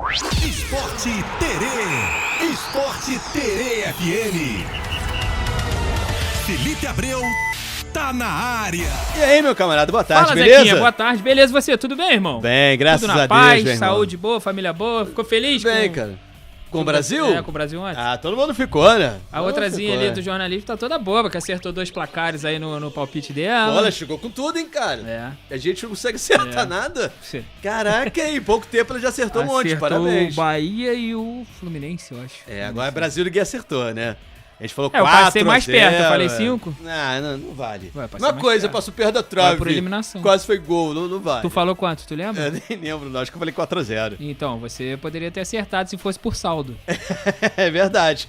Esporte Terê. Esporte Terê FM. Felipe Abreu tá na área. E aí, meu camarada, boa tarde, Fala, beleza? Zequinha, boa tarde, beleza você? Tudo bem, irmão? Bem, graças Tudo a na Deus, paz, meu irmão. saúde boa, família boa, ficou feliz? Bem, com... cara. Com o Brasil? É, com o Brasil ontem. Ah, todo mundo ficou, né? A outrazinha ali do jornalismo tá toda boba, que acertou 2 placares aí no palpite dela. Olha, chegou com tudo, hein, cara? É. A gente não consegue acertar nada. Sim. Caraca, em pouco tempo ela já acertou um monte, Acertou parabéns. o Bahia e o Fluminense, eu acho. É, agora Brasil ninguém acertou, né? A gente falou 4 eu passei mais perto, eu falei 5. Não vale. Ué, passei Uma mais coisa, perto. passou perto da trave. Vai por eliminação. Quase foi gol, não vale. Tu falou quanto, tu lembra? Eu nem lembro, não. Acho que eu falei 4-0. Então, você poderia ter acertado se fosse por saldo. É verdade.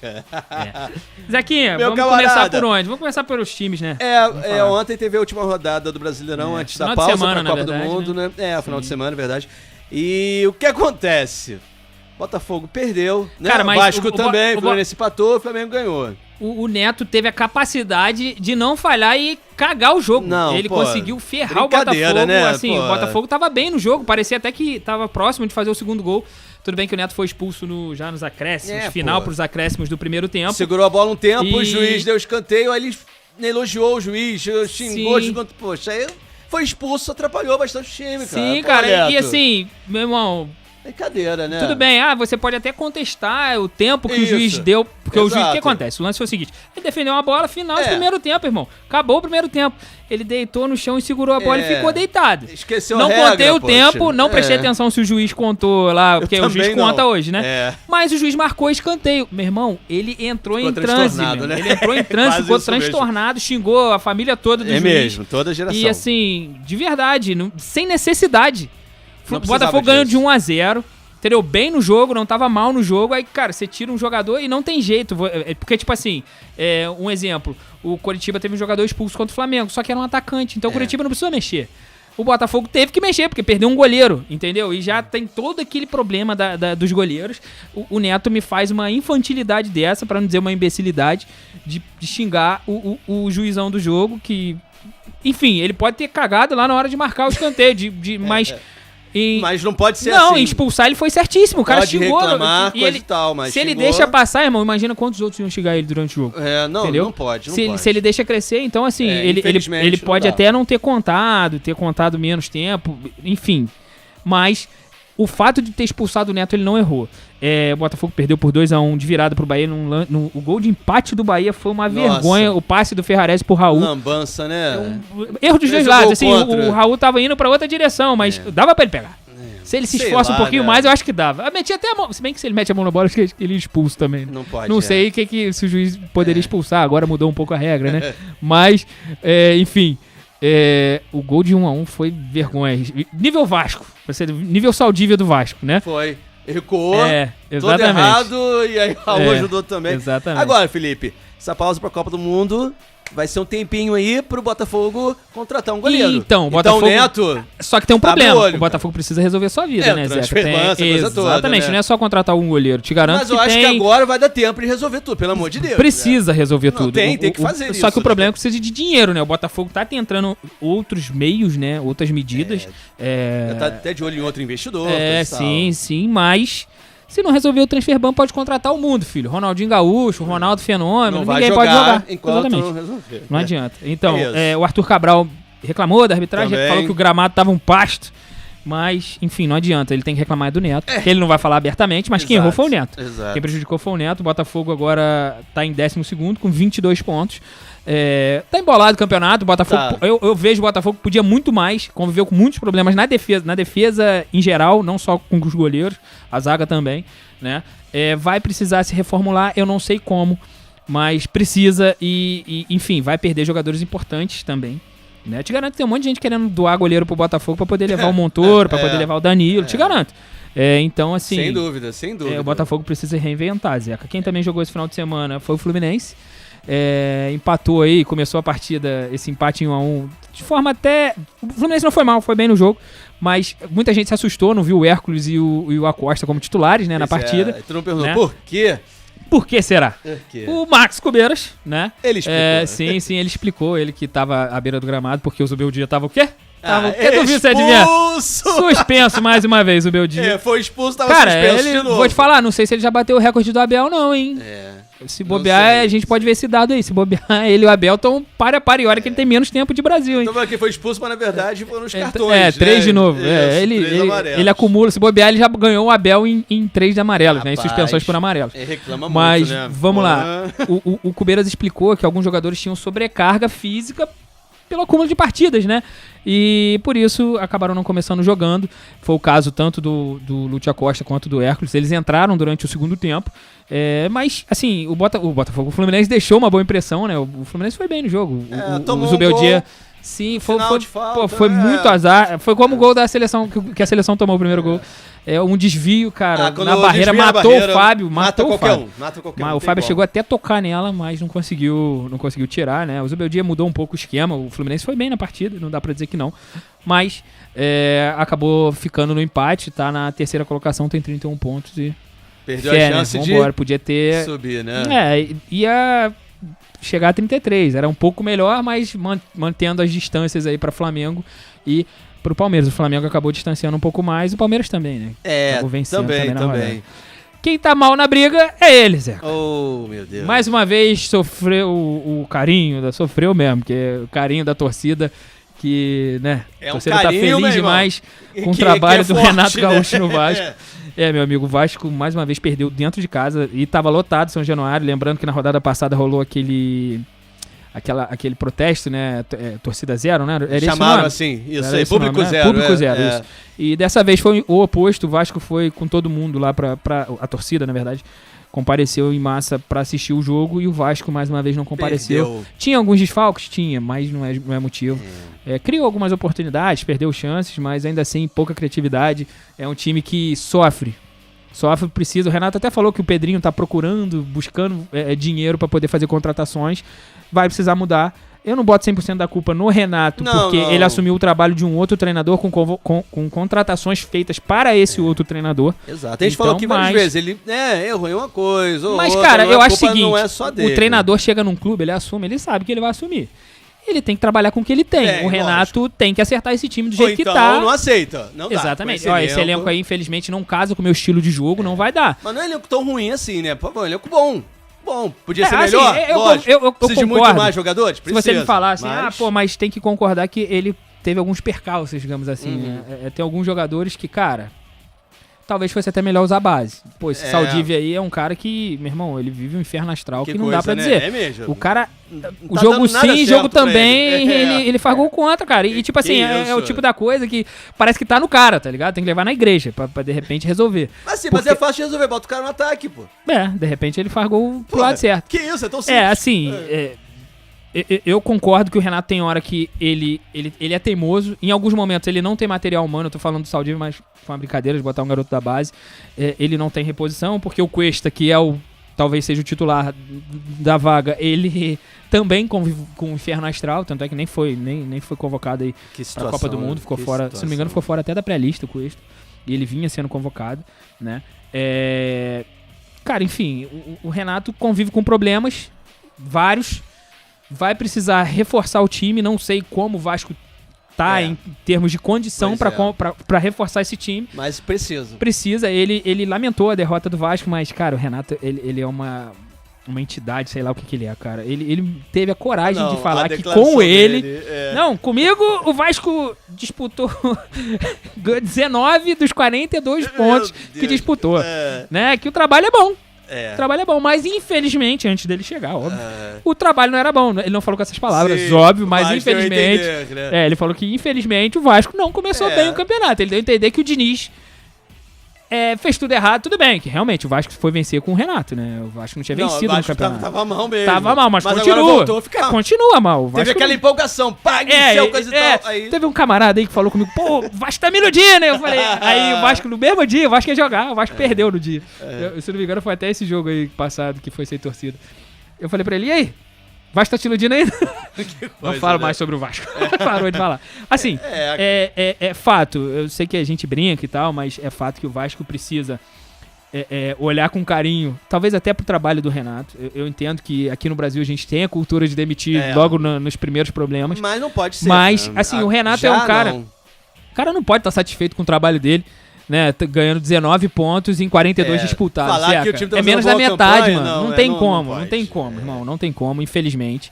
Zequinha, Meu vamos camarada. começar por onde? Vamos começar pelos times, né? É, ontem teve a última rodada do Brasileirão antes da final de pausa semana, pra Copa na do verdade, Mundo, né? É, final Sim. de semana, é verdade. E o que acontece? Botafogo perdeu, né? Cara, mas o Vasco o também, o o Fluminense empatou, o Flamengo ganhou. O Neto teve a capacidade de não falhar e cagar o jogo. Não, ele pô, conseguiu ferrar o brincadeira, Botafogo. né, Assim, pô? o Botafogo tava bem no jogo, parecia até que tava próximo de fazer o segundo gol. Tudo bem que o Neto foi expulso já nos acréscimos, final pô. pros acréscimos do primeiro tempo. Segurou a bola um tempo, E- o juiz deu escanteio, aí ele elogiou o juiz, xingou, Sim. poxa, aí foi expulso, atrapalhou bastante o time, cara. Sim, Pô, cara, e Neto, assim, meu irmão, brincadeira, né? tudo bem, você pode até contestar o tempo que Isso. o juiz deu, porque o juiz, o Exato. que acontece? O lance foi o seguinte, ele defendeu uma bola final do É. primeiro tempo, irmão. Acabou o primeiro tempo. Ele deitou no chão e segurou a bola e ficou deitado. Esqueceu Não a regra, contei o poxa. tempo, não prestei É. atenção se o juiz contou lá, porque o juiz também não. conta hoje, né? É. Mas o juiz marcou escanteio. Meu irmão, ele entrou Ficou em transe, transtornado, meu. né? Ele entrou em transe, Quase ficou isso mesmo. transtornado, xingou a família toda do É juiz. mesmo, toda a geração. E assim, de verdade, sem necessidade. Não O precisava Botafogo ganhou de disso. 1-0. Entendeu? Bem no jogo, não tava mal no jogo. Aí, cara, você tira um jogador e não tem jeito. Porque, tipo assim, um exemplo. O Coritiba teve um jogador expulso contra o Flamengo, só que era um atacante. Então o Coritiba não precisou mexer. O Botafogo teve que mexer, porque perdeu um goleiro, entendeu? E já tem todo aquele problema dos goleiros. O Neto me faz uma infantilidade dessa, pra não dizer uma imbecilidade, de xingar o juizão do jogo, que... Enfim, ele pode ter cagado lá na hora de marcar o escanteio, mas... Mas não pode ser Não, assim. em expulsar ele foi certíssimo. O cara Pode xingou. reclamar, e coisa ele, e tal, mas se ele xingou. deixa passar, irmão, imagina quantos outros iam xingar ele durante o jogo. Não, entendeu? não pode, não se, pode. se ele deixa crescer, então assim, ele infelizmente, não pode dá. até não ter contado menos tempo, enfim. Mas o fato de ter expulsado o Neto, ele não errou. O Botafogo perdeu por 2-1 de virada pro Bahia. O gol de empate do Bahia foi uma Nossa. vergonha. O passe do Ferrarese pro Raul. Lambança, né? Erro dos Fez dois o lados. gol Assim, contra. o Raul tava indo pra outra direção, mas dava pra ele pegar. Se ele se Sei esforça lá, um pouquinho né? mais, eu acho que dava. Eu meti até a mão. Se bem que se ele mete a mão na bola, acho que ele é expulso também. Não pode, Não sei se o juiz poderia expulsar. Agora mudou um pouco a regra, né? Mas, enfim. O gol de 1-1 foi vergonha. Nível Vasco. Nível Saldívia do Vasco, né? Foi. Recuou, todo exatamente. errado, e aí o Raul ajudou também. Exatamente. Agora, Felipe, essa pausa pra Copa do Mundo vai ser um tempinho aí pro Botafogo contratar um goleiro. Então, o Botafogo... o Neto... Só que tem um Tá problema. no olho, o Botafogo precisa resolver sua vida, né, Zé? transferência, coisa toda, Exatamente, né? não é só contratar um goleiro. Te garanto Mas eu acho que agora vai dar tempo de resolver tudo, pelo amor de Deus. Precisa resolver Não, tudo. tem que fazer Só isso, que o problema é que precisa de dinheiro, né? O Botafogo tá tentando outros meios, né? Outras medidas. Já tá até de olho em outro investidor. coisa e tal. Sim, mas... Se não resolver o transfer ban, pode contratar o mundo, filho. Ronaldinho Gaúcho, Ronaldo Fenômeno, Não vai ninguém pode jogar. enquanto Exatamente. não resolver. Não adianta. Então, É isso. o Arthur Cabral reclamou da arbitragem, Também. falou que o gramado tava um pasto. Mas, enfim, não adianta. Ele tem que reclamar do Neto. Que ele não vai falar abertamente, mas quem Exato, errou foi o Neto. exato. Quem prejudicou foi o Neto. O Botafogo agora tá em 12º com 22 pontos. Tá embolado o campeonato. O Botafogo, Tá. eu vejo o Botafogo que podia muito mais. Conviveu com muitos problemas na defesa em geral, não só com os goleiros, a zaga também, né? Vai precisar se reformular, eu não sei como, mas precisa e enfim, vai perder jogadores importantes também. Né? Te garanto que tem um monte de gente querendo doar goleiro pro Botafogo pra poder levar o Montoro, pra poder levar o Danilo, te garanto. Então, assim... Sem dúvida, sem dúvida. o Botafogo precisa reinventar, Zeca. Quem também jogou esse final de semana foi o Fluminense. Empatou aí, começou a partida, esse empate em 1-1, de forma até... O Fluminense não foi mal, foi bem no jogo, mas muita gente se assustou, não viu o Hércules e o Acosta como titulares, né, na partida. Tu não perguntou né? por quê? Por que será? Por quê? O Max Cubeiras, né? Ele explicou. Sim, ele explicou, ele que tava à beira do gramado, porque o Zubeldia tava o quê? Eu duvido você adivinhar. Expulso! Suspenso mais uma vez o Beldia. Foi expulso, tava Cara, suspenso de ele, novo. vou te falar, não sei se ele já bateu o recorde do Abel não, hein. Se bobear, a gente pode ver esse dado aí. Se bobear, ele e o Abel estão para a par. E olha que ele tem menos tempo de Brasil, hein. Então que foi expulso, mas na verdade foram os cartões. 3 de novo. Três Ele acumula. Se bobear, ele já ganhou o Abel em 3 de amarelos, né? Em Rapaz, suspensões por amarelos. Reclama Mas, muito, né? vamos lá. O Cubeiras explicou que alguns jogadores tinham sobrecarga física pelo acúmulo de partidas, né? E por isso acabaram não começando jogando. Foi o caso tanto do Lúcio Acosta quanto do Hércules. Eles entraram durante o segundo tempo. Mas, assim, o Botafogo, o Fluminense deixou uma boa impressão, né? O Fluminense foi bem no jogo. Tomou o Zubeldia. Sim, foi muito azar. Foi como o gol da seleção, que a seleção tomou o primeiro gol. Um desvio, cara, na barreira, matou o Fábio. Matou o Fábio. Mata qualquer Mas o Fábio chegou até a tocar nela, mas não conseguiu tirar, né? O Zubeldia mudou um pouco o esquema. O Fluminense foi bem na partida, não dá pra dizer que não. Mas acabou ficando no empate, tá na terceira colocação, tem 31 pontos e... Perdeu a chance de podia ter... subir, né? Ia chegar a 33. Era um pouco melhor, mas mantendo as distâncias aí pra Flamengo e pro Palmeiras. O Flamengo acabou distanciando um pouco mais, o Palmeiras também, né? Acabou vencendo também na rodada. Quem tá mal na briga é ele, Zé. Oh, meu Deus. Mais uma vez sofreu o carinho, sofreu mesmo, que é o carinho da torcida, que, né, a torcida tá feliz demais com o trabalho do Renato Gaúcho no Vasco. Meu amigo, o Vasco mais uma vez perdeu dentro de casa e tava lotado São Januário, lembrando que na rodada passada rolou aquele protesto, né? Torcida zero, né? Era chamaram assim, isso aí, público zero. Público zero, isso. E dessa vez foi o oposto, o Vasco foi com todo mundo lá a torcida, na verdade, compareceu em massa pra assistir o jogo e o Vasco mais uma vez não compareceu. Perdeu. Tinha alguns desfalques? Tinha, mas não é motivo. Criou algumas oportunidades, perdeu chances, mas ainda assim pouca criatividade. É um time que sofre, precisa. O Renato até falou que o Pedrinho tá buscando dinheiro pra poder fazer contratações. Vai precisar mudar. Eu não boto 100% da culpa no Renato, porque ele assumiu o trabalho de um outro treinador com contratações feitas para esse outro treinador. Exato. A gente falou aqui várias vezes, ele errou em uma coisa ou mas, outra, cara, eu acho o seguinte, não é só dele. O treinador chega num clube, ele assume, ele sabe que ele vai assumir. Ele tem que trabalhar com o que ele tem. O Renato tem que acertar esse time do jeito que tá. Não aceita. Não dá. Exatamente. Esse elenco aí, infelizmente, não casa com o meu estilo de jogo, não vai dar. Mas não é elenco tão ruim assim, né? Por favor, elenco bom. Podia ser melhor? Assim, eu precisa de muito mais jogadores? Precisa, se você me falar assim, mas tem que concordar que ele teve alguns percalços, digamos assim, né? Tem alguns jogadores que, cara, talvez fosse até melhor usar a base. Pô, esse Saldivia aí é um cara que, meu irmão, ele vive um inferno astral que não dá pra dizer. É mesmo. O cara, o jogo sim, jogo também, ele faz gol contra, cara. E tipo assim, é o tipo da coisa que parece que tá no cara, tá ligado? Tem que levar na igreja pra de repente resolver. Mas sim, mas é fácil de resolver, bota o cara no ataque, pô. De repente ele faz gol pro lado certo. Que isso, é tão simples. Assim, eu concordo que o Renato tem hora que ele é teimoso. Em alguns momentos ele não tem material humano. Eu tô falando do Saldivia, mas foi uma brincadeira de botar um garoto da base. Ele não tem reposição, porque o Cuesta, que talvez seja o titular da vaga, ele também convive com o inferno astral. Tanto é que nem foi convocado aí pra Copa do Mundo. Ficou fora, situação. Se não me engano, ficou fora até da pré-lista o Cuesta. E ele vinha sendo convocado, né? Cara, enfim, o Renato convive com problemas, vários. Vai precisar reforçar o time. Não sei como o Vasco tá em termos de condição pra reforçar esse time. Mas precisa. Precisa. Ele lamentou a derrota do Vasco, mas, cara, o Renato, ele é uma entidade, sei lá o que ele é, cara. Ele teve a coragem de falar que com ele... Não, comigo o Vasco disputou 19 dos 42 pontos que disputou. Né? Que o trabalho é bom. O trabalho é bom, mas infelizmente, antes dele chegar, óbvio, o trabalho não era bom. Ele não falou com essas palavras, óbvio, mas infelizmente... ele falou que infelizmente o Vasco não começou bem o campeonato. Ele deu a entender que o Diniz fez tudo errado, tudo bem, que realmente o Vasco foi vencer com o Renato, né? O Vasco não tinha vencido no campeonato. Tava mal mesmo. Tava mal, mas continua. Agora voltou a ficar. Continua mal. O Vasco teve aquela empolgação, coisa e tal. Aí... Teve um camarada aí que falou comigo, pô, o Vasco tá me iludindo, né? Eu falei, aí o Vasco no mesmo dia, o Vasco ia jogar, o Vasco perdeu no dia. Se não me engano, foi até esse jogo aí passado que foi sem torcida. Eu falei pra ele, e aí? O Vasco tá te iludindo ainda? Não falo mais sobre o Vasco. Parou de falar. Assim, é fato. Eu sei que a gente brinca e tal, mas é fato que o Vasco precisa olhar com carinho, talvez até pro trabalho do Renato. Eu entendo que aqui no Brasil a gente tem a cultura de demitir logo nos primeiros problemas. Mas não pode ser. Mas, né? assim, o Renato é um cara... Não. O cara não pode estar satisfeito com o trabalho dele, né? Ganhando 19 pontos em 42 disputados. Falar que o time tá é menos da fazendo boa metade, campanha, mano. não, Não tem não como, pode. não tem como, irmão. Não tem como, infelizmente.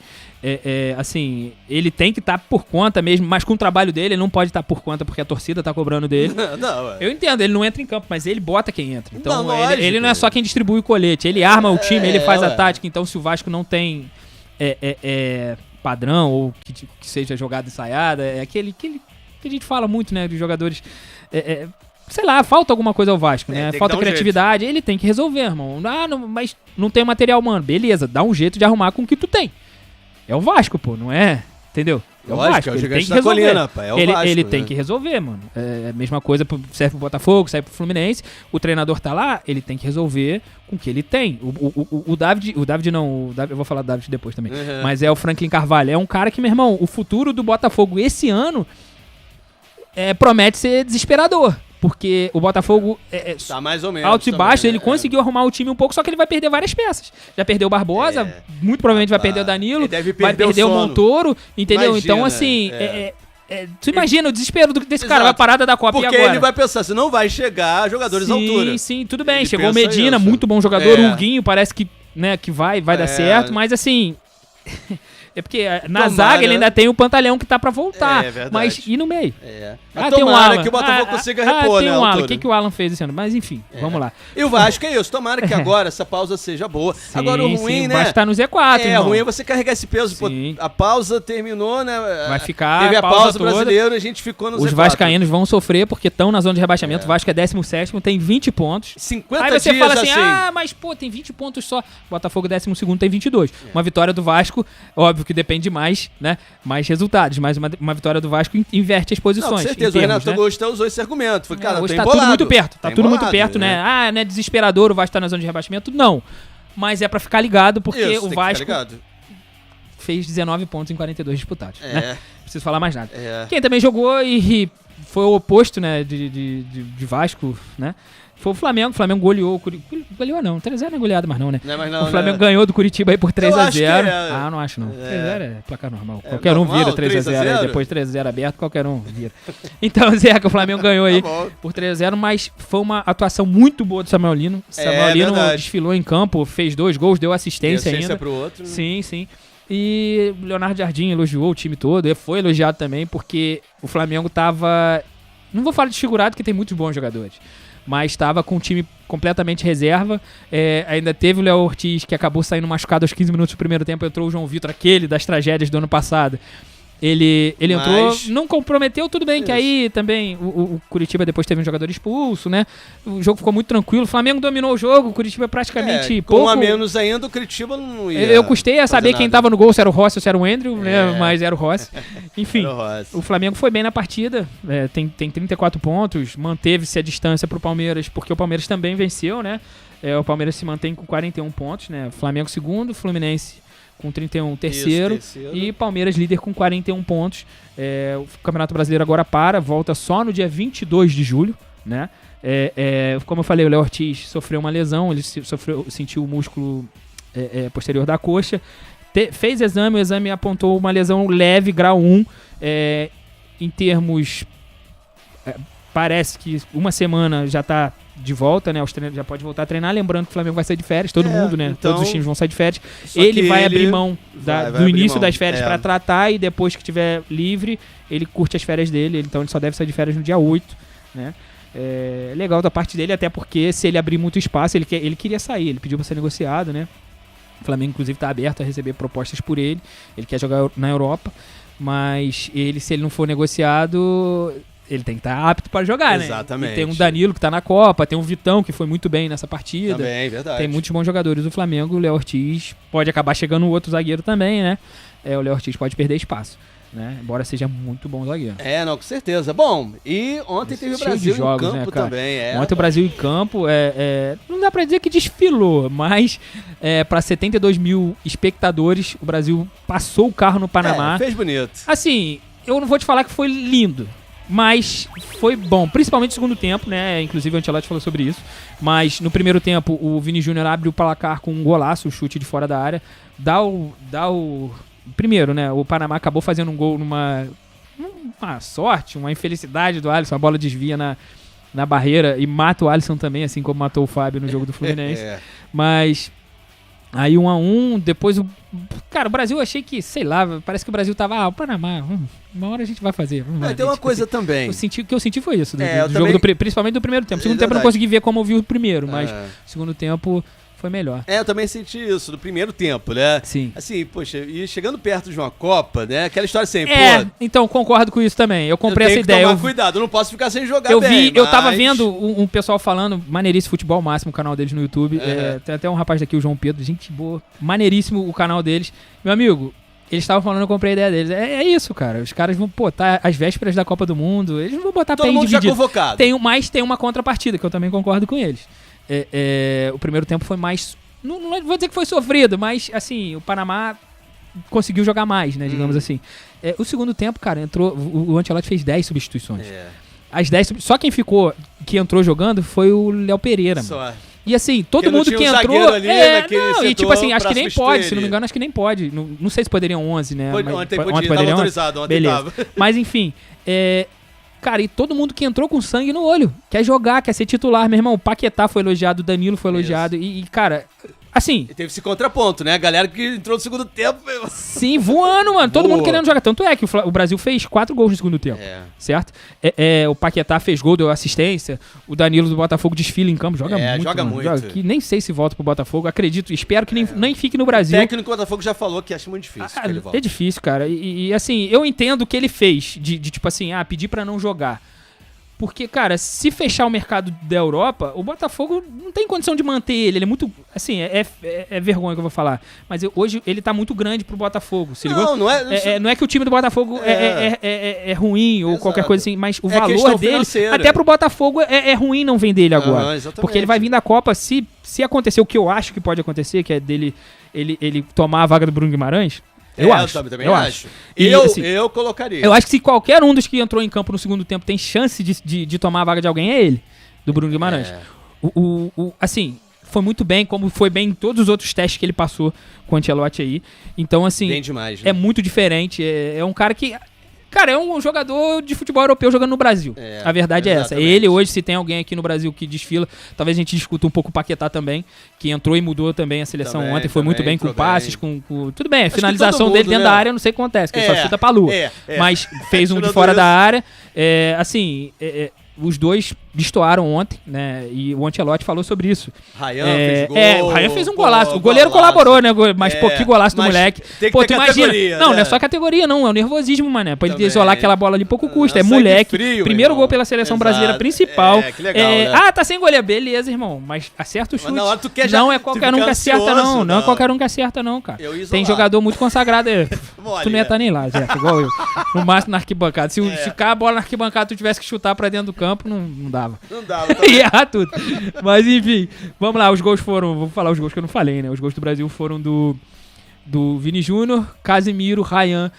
Assim, ele tem que estar por conta mesmo, mas com o trabalho dele, ele não pode estar por conta porque a torcida tá cobrando dele. Não, Eu entendo, ele não entra em campo, mas ele bota quem entra. Então, Não, lógico. ele não é só quem distribui o colete, ele arma o time, ele faz a tática. Então, se o Vasco não tem padrão ou que seja jogada ensaiada, é aquele que a gente fala muito, né, dos jogadores... sei lá, falta alguma coisa ao Vasco, né? tem Falta que dar um criatividade, ele tem que resolver, irmão. Mas não tem material humano. Beleza, dá um jeito de arrumar com o que tu tem. É o Vasco, pô, não é? Entendeu? É o Lógico, Vasco, é o ele gigante tem que da resolver. colina, pá, é o Vasco, ele né? tem que resolver, mano. É a mesma coisa, serve pro Botafogo, serve pro Fluminense. O treinador tá lá, ele tem que resolver com o que ele tem. O David não, eu vou falar do David depois também. Mas é o Franklin Carvalho. É um cara que, meu irmão, o futuro do Botafogo esse ano promete ser desesperador. Porque o Botafogo Tá mais ou menos. altos e também, baixos, né? ele conseguiu arrumar o time um pouco, só que ele vai perder várias peças. Já perdeu o Barbosa, muito provavelmente vai perder o Danilo, Ele deve vai perder perder o o sono. Montoro, entendeu? Imagina, Então, assim, tu imagina o desespero desse cara, vai parada da Copa Porque e agora? ele vai pensar, se não vai chegar jogadores à altura. Sim, tudo bem. Ele Chegou o pensa Medina, isso. muito bom jogador, É. o Huguinho parece que, né, que vai dar certo, mas assim... É porque na Tomara. zaga ele ainda tem o Pantalhão que tá pra voltar. É verdade. Mas e no meio? Mas tem um tomara Alan. que o Botafogo consiga repor, tem né, um a Alan. O altura. que o Alan fez esse ano? Mas enfim, vamos lá. E o Vasco é isso, tomara que agora essa pausa seja boa. Agora o ruim, sim, né? O Vasco tá no Z4, É, irmão. ruim é você carregar esse peso. Pô, Sim. a pausa terminou, né? Vai ficar Teve a pausa pausa toda. brasileira e a gente ficou no Os Z4. vascaínos vão sofrer porque estão na zona de rebaixamento. O Vasco é 17º, tem 20 pontos. 50 Aí você dias fala assim, mas pô, tem 20 pontos só. Botafogo 12º tem 22. Uma vitória do Vasco, óbvio que depende mais, né? Mais resultados, mas uma vitória do Vasco inverte as posições. Não, com certeza, em termos, o Renato né? Augusto usou esse argumento. Foi, cara, Hoje tô tá embolado. tudo muito perto. Tá tudo muito embolado, perto, né? Ah, não é desesperador o Vasco tá na zona de rebaixamento? Não. Mas é pra ficar ligado, porque Isso, o tem que ficar Vasco ligado. fez 19 pontos em 42 disputados, É. né? Não preciso falar mais nada. É. Quem também jogou e foi o oposto, né, de Vasco, né? Foi o Flamengo. O Flamengo goleou o Curitiba. Goleou não, 3x0 não é goleada mais não, né? Não é mais não, o Flamengo né? ganhou do Curitiba aí por 3x0. Eu acho que é. Ah, não acho não. 3x0 é placar normal. É Qualquer um normal, vira 3x0 aí, 3x0? depois 3x0 aberto, qualquer um vira. Então, Zeca, o Flamengo ganhou aí bom. por 3x0, mas foi uma atuação muito boa do Samuel Lino. Samuel Lino verdade. desfilou em campo, fez 2 gols, deu assistência ainda. pro outro. né? Sim, sim. E o Leonardo Jardim elogiou o time todo, e foi elogiado também, porque o Flamengo tava... Não vou falar desfigurado, porque tem muitos bons jogadores, mas estava com um time completamente reserva. Ainda teve o Léo Ortiz, que acabou saindo machucado aos 15 minutos do primeiro tempo, entrou o João Vitor, aquele das tragédias do ano passado. Ele entrou, não comprometeu, tudo bem, que aí também o Curitiba depois teve um jogador expulso, né? O jogo ficou muito tranquilo, o Flamengo dominou o jogo, o Curitiba praticamente com pouco... um a menos ainda, o Curitiba não ia Eu custei a saber fazer quem nada. tava no gol, se era o Rossi ou se era o Andrew, né? Mas era o Rossi. Enfim, Era o Rossi. o Flamengo foi bem na partida, tem 34 pontos, manteve-se a distância pro Palmeiras, porque o Palmeiras também venceu, né? O Palmeiras se mantém com 41 pontos, né? Flamengo segundo, Fluminense com 31 terceiro, terceiro. e Palmeiras líder com 41 pontos. O Campeonato Brasileiro agora volta só no dia 22 de julho, né? Como eu falei, o Léo Ortiz sofreu uma lesão, ele sentiu o músculo posterior da coxa, fez exame, o exame apontou uma lesão leve, grau 1, em termos... parece que uma semana já tá de volta, né? Já pode voltar a treinar. Lembrando que o Flamengo vai sair de férias, todo mundo, né? então, todos os times vão sair de férias. só Ele que vai ele abrir mão vai do abrir início mão. das férias É. pra tratar, e depois que estiver livre, ele curte as férias dele. Então ele só deve sair de férias no dia 8, né? Legal da parte dele, até porque se ele abrir muito espaço, ele queria sair, ele pediu pra ser negociado, né? O Flamengo, inclusive, tá aberto a receber propostas por ele. Ele quer jogar na Europa, mas se ele não for negociado, ele tem que estar apto para jogar, né? Exatamente. E tem um Danilo que tá na Copa, tem um Vitão que foi muito bem nessa partida. Também, verdade. Tem muitos bons jogadores do Flamengo. O Léo Ortiz pode acabar chegando o outro zagueiro também, né? O Léo Ortiz pode perder espaço, né? Embora seja muito bom zagueiro. Não, com certeza. Bom, e ontem teve o Cheio Brasil de jogos, em campo né, cara? também. Ontem o Brasil em campo, não dá pra dizer que desfilou, mas pra 72 mil espectadores, o Brasil passou o carro no Panamá. Fez bonito. Assim, eu não vou te falar que foi lindo, Mas foi bom, principalmente no segundo tempo, né? Inclusive o Ancelotti falou sobre isso. Mas no primeiro tempo, o Vini Júnior abre o placar com um golaço, um chute de fora da área. Primeiro, né? O Panamá acabou fazendo um gol numa sorte, uma infelicidade do Alisson. A bola desvia na barreira e mata o Alisson também, assim como matou o Fábio no jogo do Fluminense. Mas aí 1-1, depois Cara, o Brasil, eu achei que, sei lá, parece que o Brasil tava, o Panamá, uma hora a gente vai fazer. Tem uma coisa também. O que eu senti foi isso, do também... jogo, principalmente do primeiro tempo. Segundo tempo eu não consegui ver como eu vi o primeiro, mas segundo tempo foi melhor. Eu também senti isso, do primeiro tempo, né? Sim. Assim, poxa, e chegando perto de uma Copa, né? Aquela história assim, então, concordo com isso também. Eu comprei essa ideia. Tomar cuidado, eu não posso ficar sem jogar Eu tava vendo um pessoal falando, maneiríssimo Futebol Máximo, o canal deles no YouTube. Tem até um rapaz daqui, o João Pedro, gente boa. Maneiríssimo o canal deles. Meu amigo, eles estavam falando, eu comprei a ideia deles. É isso, cara. Os caras vão, tá às vésperas da Copa do Mundo, eles não vão botar todo mundo dividido. Já convocado. Mas tem uma contrapartida, que eu também concordo com eles. O primeiro tempo foi mais... Não vou dizer que foi sofrido, mas assim, o Panamá conseguiu jogar mais, né, digamos assim. O segundo tempo, cara, entrou, o Ancelotti fez 10 substituições. As 10 só quem que entrou jogando foi o Léo Pereira. Só. E assim, todo mundo que entrou... Ali, e tipo assim, acho que nem pode, se não me engano, acho que nem pode. Não sei se poderiam 11, né? Ontem poderia, autorizado, ontem beleza. Mas enfim, cara, e todo mundo que entrou com sangue no olho, quer jogar, quer ser titular, meu irmão. O Paquetá foi elogiado, o Danilo foi elogiado. E, cara, assim... E teve esse contraponto, né? A galera que entrou no segundo tempo... Sim, voando, mano. Todo mundo querendo jogar. Tanto é que o Brasil fez 4 gols no segundo tempo, certo? O Paquetá fez gol, deu assistência. O Danilo do Botafogo desfila em campo, joga muito. Joga muito. Que nem sei se volta pro Botafogo, acredito, espero que nem fique no Brasil. O técnico do Botafogo já falou que acha muito difícil. É difícil, cara. E assim, eu entendo o que ele fez, de tipo assim, pedir pra não jogar. Porque, cara, se fechar o mercado da Europa, o Botafogo não tem condição de manter ele. Ele é muito... Assim, é vergonha que eu vou falar. Mas hoje ele tá muito grande pro Botafogo. Se ligou? Não é... Não é que o time do Botafogo é ruim ou qualquer coisa assim, mas o valor dele... Financeira. Até pro Botafogo é ruim não vender ele agora. Exatamente. Porque ele vai vir da Copa, se acontecer o que eu acho que pode acontecer, que é dele ele tomar a vaga do Bruno Guimarães... Eu também acho. Eu colocaria. Eu acho que se qualquer um dos que entrou em campo no segundo tempo tem chance de tomar a vaga de alguém, é ele, do Bruno Guimarães. Assim, foi muito bem, como foi bem em todos os outros testes que ele passou com o Ancelotti aí. Então, assim, bem demais, né? É muito diferente. É um cara que... Cara, é um jogador de futebol europeu jogando no Brasil. A verdade é essa. Ele hoje, se tem alguém aqui no Brasil que desfila, talvez a gente discuta um pouco o Paquetá também, que entrou e mudou também a seleção ontem, foi muito bem com passes, com... Tudo bem, a finalização dele dentro da área, eu não sei o que acontece, que ele só chuta pra lua. Mas fez um de fora da área. Os dois destoaram ontem, né? E o Ancelotti falou sobre isso. Ryan fez gol. O Ryan fez um golaço. O goleiro colaborou, né? Mas que golaço do moleque. Tem que ter tu imagina. Categoria, não é só categoria, não. É o nervosismo, mané. Pra ele isolar aquela bola ali, pouco custa. É sangue moleque. Frio, primeiro irmão. gol pela seleção brasileira principal. Que legal, né? Tá sem goleiro. Beleza, irmão. Mas acerta o chute. Mas na hora tu quer não é qualquer um que acerta, não. Não é qualquer um que acerta, não, cara. Tem jogador muito consagrado. Tu não ia estar nem lá, Zé. Igual eu. No máximo na arquibancada. Se ficar a bola na arquibancada, tu tivesse que chutar pra dentro do campo, não dava. Não dava. Ia errar tudo. Mas enfim, vamos lá, os gols foram... Vou falar os gols que eu não falei, né? Os gols do Brasil foram do Vini Júnior, Casemiro, Ryan,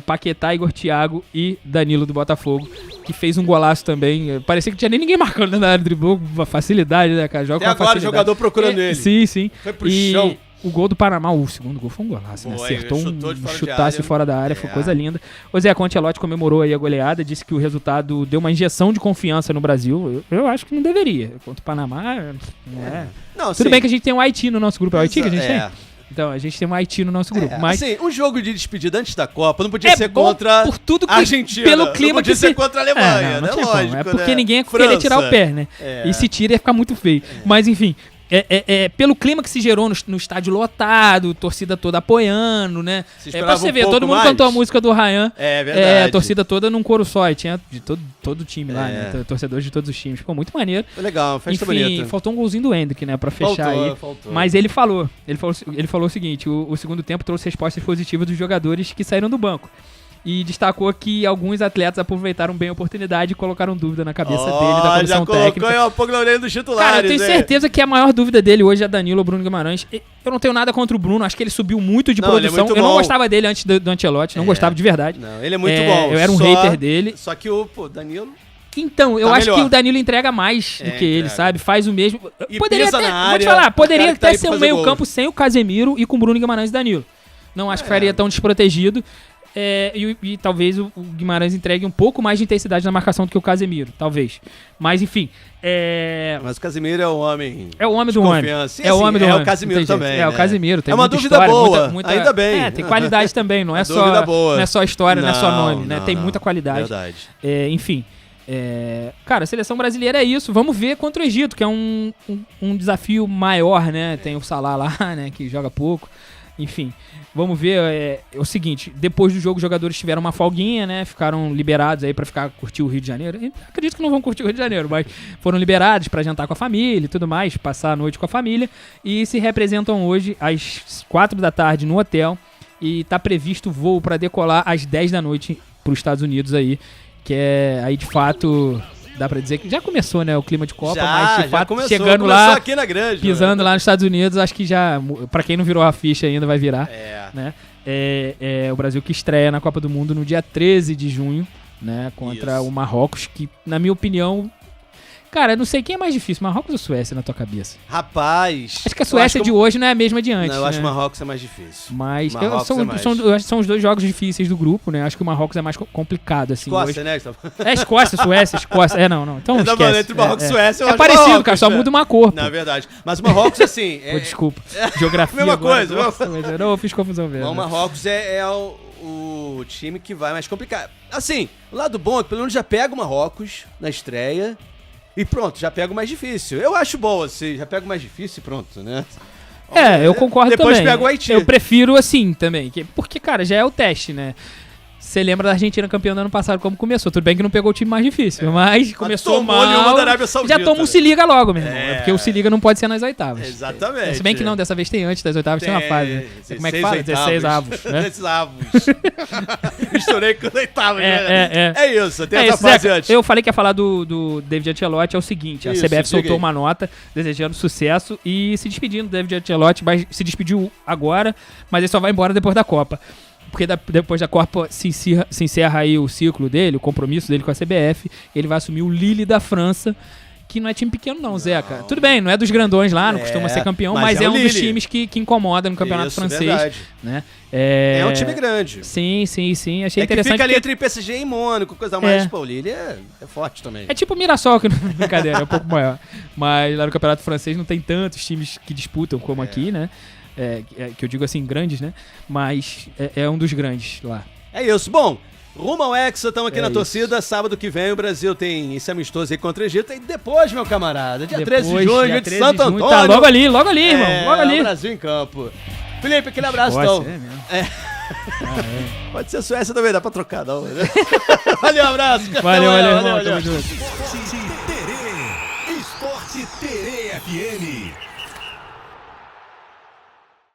Paquetá, Igor Thiago e Danilo do Botafogo, que fez um golaço também. Parecia que não tinha nem ninguém marcando na área, driblou com facilidade, né, cara? Joga até com agora facilidade. O jogador procurando ele. Sim. Foi pro chão. O gol do Panamá, o segundo gol foi um golaço, né? Acertou um chutaço fora da área, foi coisa linda. O Zé Ancelotti comemorou aí a goleada, disse que o resultado deu uma injeção de confiança no Brasil. Eu acho que não deveria. Contra o Panamá, não é. Não, tudo bem que a gente tem um Haiti no nosso grupo. É o Haiti que a gente tem? É. Então, a gente tem um Haiti no nosso grupo. Mas assim, um jogo de despedida antes da Copa não podia ser contra por tudo que, a Argentina. Pelo clima não podia que ser contra a Alemanha, né? Lógico, é porque né? ninguém ia França. querer tirar o pé, né? E se tira ia ficar muito feio. Mas, enfim... pelo clima que se gerou no estádio lotado, torcida toda apoiando, né? Pra você ver, todo mundo cantou a música do Ryan. É verdade. A torcida toda num coro só, e tinha de todo o time lá, né? Torcedores de todos os times. Ficou muito maneiro. Foi legal, festa Enfim, bonita. faltou um golzinho do Endrick, né? Pra fechar Faltou. Mas ele falou o seguinte, o segundo tempo trouxe respostas positivas dos jogadores que saíram do banco. e destacou que alguns atletas aproveitaram bem a oportunidade e colocaram dúvida na cabeça dele da comissão técnica. Já colocou o orelha dos titulares. Cara, eu tenho certeza que a maior dúvida dele hoje é Danilo ou Bruno Guimarães. Eu não tenho nada contra o Bruno, acho que ele subiu muito de produção. Eu não gostava dele antes do Ancelotti, não gostava de verdade. Não, ele é muito bom. Eu era um hater dele. Só que o Danilo... Então, eu acho que o Danilo entrega mais do que ele, sabe? Faz o mesmo. E Poderia pisa até, na área, vou te falar, poderia tá até ser um meio-campo sem o Casemiro e com o Bruno Guimarães e Danilo. Não acho que ficaria tão desprotegido. E talvez o Guimarães entregue um pouco mais de intensidade na marcação do que o Casemiro, talvez. Mas, enfim. Mas o Casemiro é o homem. É o homem do homem. É o homem do homem. É o Casemiro também. É o Casemiro. Tem uma muita dúvida história, boa. Muita, ainda bem. Tem qualidade também. Não é só história, não é só nome. Né? Tem muita qualidade. Verdade. Enfim. Cara, a seleção brasileira é isso. Vamos ver contra o Egito, que é um desafio maior, né? Tem o Salah lá, né? Que joga pouco. Enfim, vamos ver. É o seguinte, depois do jogo os jogadores tiveram uma folguinha, né? Ficaram liberados aí pra curtir o Rio de Janeiro. Acredito que não vão curtir o Rio de Janeiro, mas foram liberados pra jantar com a família e tudo mais, passar a noite com a família. E se representam hoje às 4 da tarde no hotel. E tá previsto o voo pra decolar às 10 da noite pros Estados Unidos aí. Que é aí de fato... Dá pra dizer que já começou, né, o clima de Copa, mas de fato chegando lá, aqui na Granja, pisando lá nos Estados Unidos, acho que já, pra quem não virou a ficha ainda, vai virar, né? O Brasil que estreia na Copa do Mundo no dia 13 de junho, né, contra o Marrocos, que, na minha opinião, cara, eu não sei quem é mais difícil, Marrocos ou Suécia na tua cabeça? Rapaz... Acho que a Suécia de hoje não é a mesma de antes. Não, eu acho que o Marrocos é mais difícil. Mas eu acho que são os dois jogos difíceis do grupo, né? Acho que o Marrocos é mais complicado, assim. Escócia, hoje. né? Escócia, Suécia. Não. Então esquece. Entre Marrocos e Suécia, eu é acho parecido, Marrocos, cara, só muda uma cor. Na verdade. Mas o Marrocos, assim... Desculpa. Geografia Mesma agora, coisa. Nossa, mas eu fiz confusão mesmo. O Marrocos é o time que vai mais complicado. Assim, o lado bom é que pelo menos já pega o Marrocos na estreia... E pronto, já pega o mais difícil. Eu acho bom, assim, já pega o mais difícil e pronto, né? Eu concordo Depois também. Depois pega o Haiti. Eu prefiro assim também, porque, cara, já é o teste, né? Você lembra da Argentina campeã do ano passado, como começou? Tudo bem que não pegou o time mais difícil, mas começou mal. Já toma um se liga logo, meu irmão. Porque o se liga não pode ser nas oitavas. Exatamente. Se bem que não, dessa vez tem antes das oitavas, tem uma fase. Né? Como é que fala? 16 avos. Né? 16 avos. Misturei com oitavas, né? É isso, tem essa isso, fase antes. Eu falei que ia falar do David Ancelotti, é o seguinte, a CBF soltou uma nota desejando sucesso e se despedindo do David Ancelotti, se despediu agora, mas ele só vai embora depois da Copa. Porque depois da Copa se encerra aí o ciclo dele, o compromisso dele com a CBF. Ele vai assumir o Lille da França, que não é time pequeno não, Zeca. Tudo bem, não é dos grandões lá, não costuma ser campeão, mas é um dos times que incomoda no campeonato francês. Verdade. Né? É um time grande. Sim. Achei interessante. Que fica ali entre PSG e Mônaco, coisa mais. Pô, o Lille é forte também. É tipo o Mirassol, que não é brincadeira, é um pouco maior. Mas lá no campeonato francês não tem tantos times que disputam como aqui, né? Que eu digo assim, grandes, né? Mas é um dos grandes lá. É isso. Bom, rumo ao Hexa, estamos aqui na torcida. Sábado que vem o Brasil tem esse amistoso aí contra o Egito. E depois, meu camarada, dia 13 de junho, dia de Santo Antônio. Tá logo ali, irmão. Logo ali. Brasil em campo. Felipe, aquele abraço, então. Pode ser a Suécia também, dá pra trocar, não. Valeu, abraço. Valeu, irmão. Tamo junto. Esporte Terê FM.